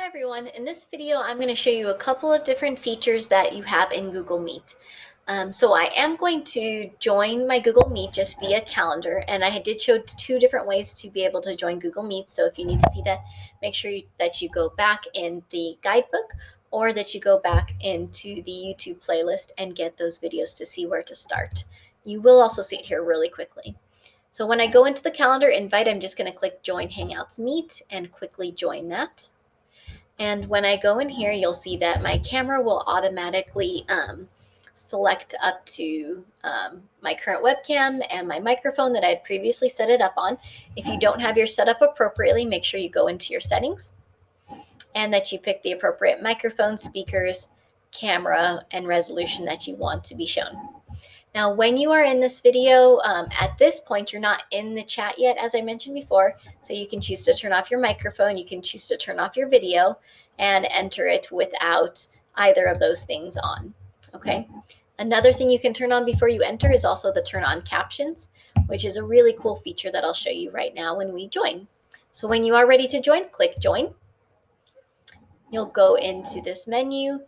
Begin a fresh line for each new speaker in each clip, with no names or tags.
Everyone, in this video I'm going to show you a couple of different features that you have in Google Meet. So I am going to join my Google Meet just via calendar, and I did show two different ways to be able to join Google Meet. So if you need to see that, make sure that you go back in the guidebook or that you go back into the YouTube playlist and get those videos to see where to start. You will also see it here really quickly. So when I go into the calendar invite, I'm just going to click Join Hangouts Meet and quickly join that. And when I go in here, you'll see that my camera will automatically select up to my current webcam and my microphone that I had previously set it up on. If you don't have yours set up appropriately, make sure you go into your settings and that you pick the appropriate microphone, speakers, camera, and resolution that you want to be shown. Now, when you are in this video, at this point, you're not in the chat yet, as I mentioned before, so you can choose to turn off your microphone, you can choose to turn off your video, and enter it without either of those things on, okay? Another thing you can turn on before you enter is also the turn on captions, which is a really cool feature that I'll show you right now when we join. So when you are ready to join, click Join. You'll go into this menu,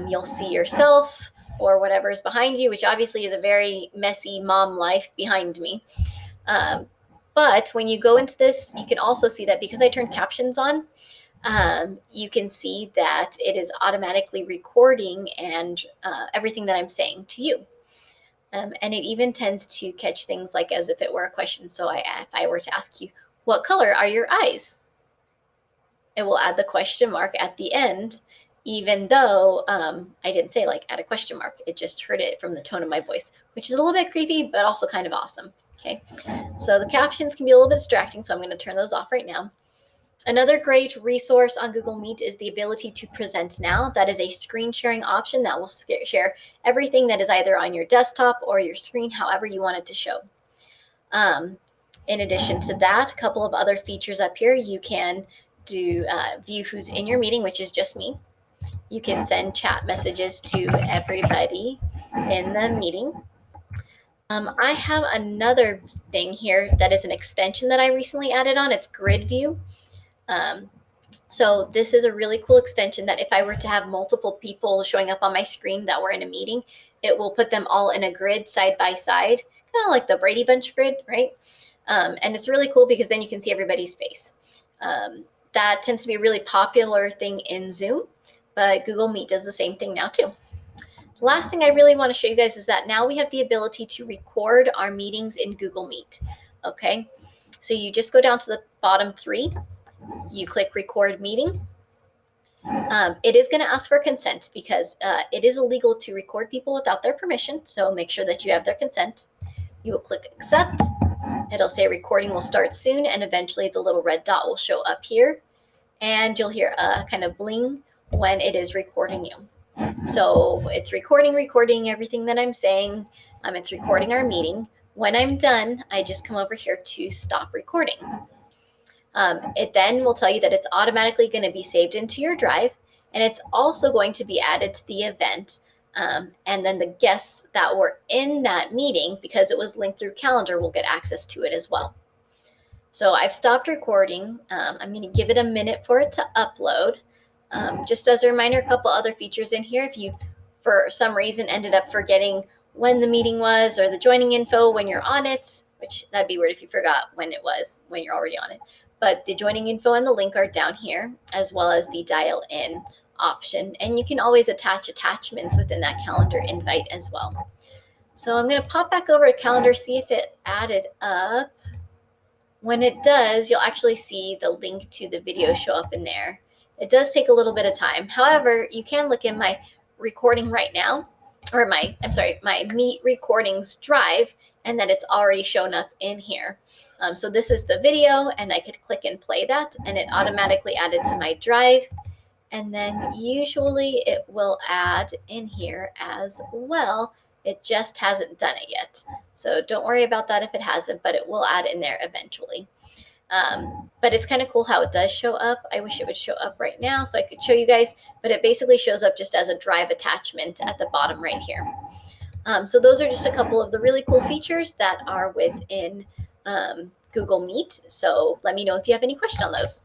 you'll see yourself, or whatever is behind you, which obviously is a very messy mom life behind me. But when you go into this, you can also see that because I turned captions on, you can see that it is automatically recording and everything that I'm saying to you. And it even tends to catch things like as if it were a question. So if I were to ask you, what color are your eyes? It will add the question mark at the end, even though I didn't say like add a question mark. It just heard it from the tone of my voice, which is a little bit creepy, but also kind of awesome. Okay, so the captions can be a little bit distracting, so I'm going to turn those off right now. Another great resource on Google Meet is the ability to present now. That is a screen sharing option that will share everything that is either on your desktop or your screen, however you want it to show. In addition to that, a couple of other features up here. You can do view who's in your meeting, which is just me. You can send chat messages to everybody in the meeting. I have another thing here that is an extension that I recently added on. It's grid view. So this is a really cool extension that if I were to have multiple people showing up on my screen that were in a meeting, it will put them all in a grid side by side, kind of like the Brady Bunch grid, right? And it's really cool because then you can see everybody's face. That tends to be a really popular thing in Zoom, but Google Meet does the same thing now too. The last thing I really want to show you guys is that now we have the ability to record our meetings in Google Meet, okay? So you just go down to the bottom three, you click record meeting. It is going to ask for consent because it is illegal to record people without their permission, so make sure that you have their consent. You will click accept. It'll say recording will start soon, and eventually the little red dot will show up here, and you'll hear a kind of bling when it is recording you. So it's recording everything that I'm saying. It's recording our meeting. When I'm done, I just come over here to stop recording. It then will tell you that it's automatically going to be saved into your drive, and it's also going to be added to the event. And then the guests that were in that meeting, because it was linked through calendar, will get access to it as well. So I've stopped recording. I'm going to give it a minute for it to upload. Just as a reminder, a couple other features in here. If you, for some reason, ended up forgetting when the meeting was or the joining info when you're on it, which that'd be weird if you forgot when it was, when you're already on it. But the joining info and the link are down here, as well as the dial in option. And you can always attach attachments within that calendar invite as well. So I'm going to pop back over to calendar, see if it added up. When it does, you'll actually see the link to the video show up in there. It does take a little bit of time. However, you can look in my recording right now, or my Meet recordings drive, and then it's already shown up in here. So this is the video, and I could click and play that, and it automatically added to my drive. And then usually it will add in here as well. It just hasn't done it yet. So don't worry about that if it hasn't, but it will add in there eventually. But it's kind of cool how it does show up. I wish it would show up right now so I could show you guys, but it basically shows up just as a drive attachment at the bottom right here. So those are just a couple of the really cool features that are within Google Meet. So let me know if you have any question on those.